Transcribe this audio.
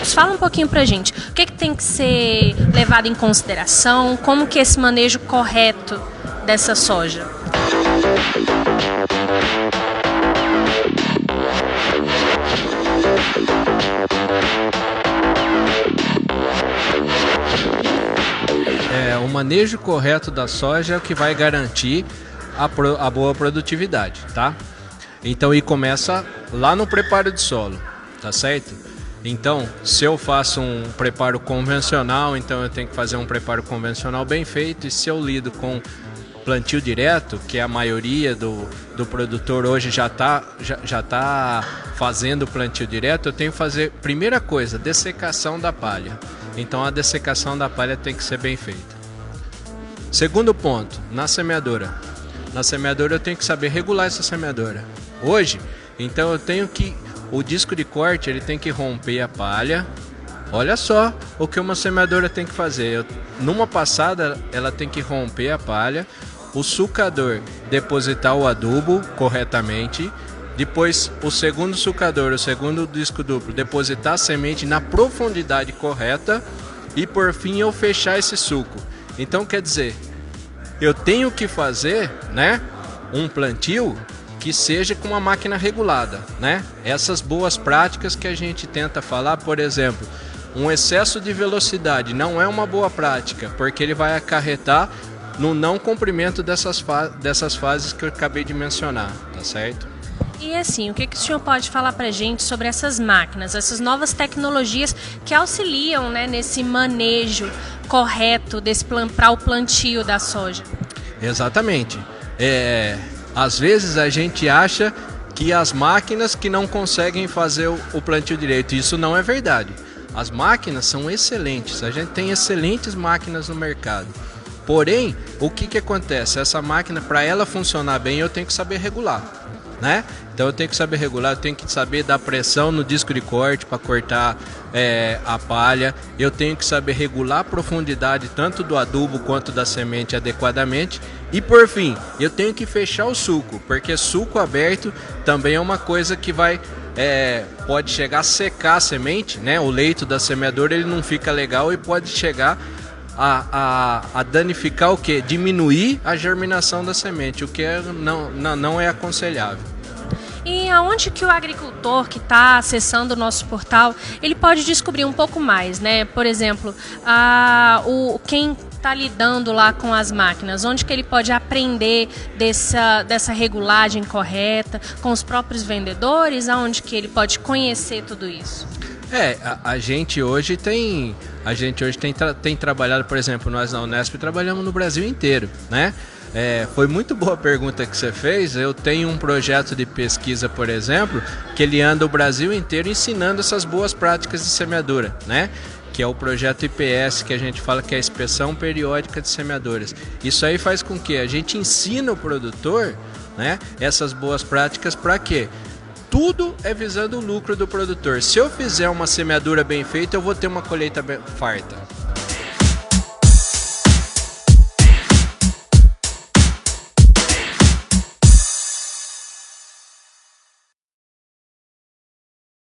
Marcos, fala um pouquinho pra gente. O que tem que ser levado em consideração? Como que é esse manejo correto dessa soja? O manejo correto da soja é o que vai garantir a boa produtividade, tá? Então, e começa lá no preparo de solo, tá certo? Então, se eu faço um preparo convencional, então eu tenho que fazer um preparo convencional bem feito. E se eu lido com plantio direto, que a maioria do produtor hoje já tá fazendo plantio direto, eu tenho que fazer, primeira coisa, dessecação da palha. Então a dessecação da palha tem que ser bem feita. Segundo ponto, na semeadora. Na semeadora eu tenho que saber regular essa semeadora. Hoje, então eu tenho que, o disco de corte ele tem que romper a palha. Olha só o que uma semeadora tem que fazer. Numa passada ela tem que romper a palha, o sulcador depositar o adubo corretamente, depois o segundo sulcador, o segundo disco duplo depositar a semente na profundidade correta e por fim eu fechar esse suco. Então quer dizer, eu tenho que fazer, né, um plantio que seja com uma máquina regulada, né? Essas boas práticas que a gente tenta falar, por exemplo, um excesso de velocidade não é uma boa prática, porque ele vai acarretar no não cumprimento dessas fases que eu acabei de mencionar, tá certo? E assim, o que o senhor pode falar pra gente sobre essas máquinas, essas novas tecnologias que auxiliam, né, nesse manejo correto para o plantio da soja? Exatamente. Às vezes a gente acha que as máquinas que não conseguem fazer o plantio direito, isso não é verdade. As máquinas são excelentes, a gente tem excelentes máquinas no mercado. Porém, o que acontece? Essa máquina, para ela funcionar bem, eu tenho que saber regular, né? Então eu tenho que saber regular, eu tenho que saber dar pressão no disco de corte para cortar a palha. Eu tenho que saber regular a profundidade tanto do adubo quanto da semente adequadamente. E por fim, eu tenho que fechar o suco, porque suco aberto também é uma coisa que pode chegar a secar a semente, né? O leito da semeadora ele não fica legal e pode chegar a danificar o que? Diminuir a germinação da semente, o que não é aconselhável. E aonde que o agricultor que está acessando o nosso portal, ele pode descobrir um pouco mais, né? Por exemplo, quem está lidando lá com as máquinas, onde que ele pode aprender dessa regulagem correta, com os próprios vendedores, aonde que ele pode conhecer tudo isso? A gente hoje tem trabalhado, por exemplo, nós na Unesp trabalhamos no Brasil inteiro, né? Foi muito boa a pergunta que você fez. Eu tenho um projeto de pesquisa, por exemplo, que ele anda o Brasil inteiro ensinando essas boas práticas de semeadura, né? Que é o projeto IPS, que a gente fala que é a Inspeção Periódica de Semeadoras. Isso aí faz com que a gente ensine o produtor, né, essas boas práticas para quê? Tudo é visando o lucro do produtor. Se eu fizer uma semeadura bem feita, eu vou ter uma colheita farta.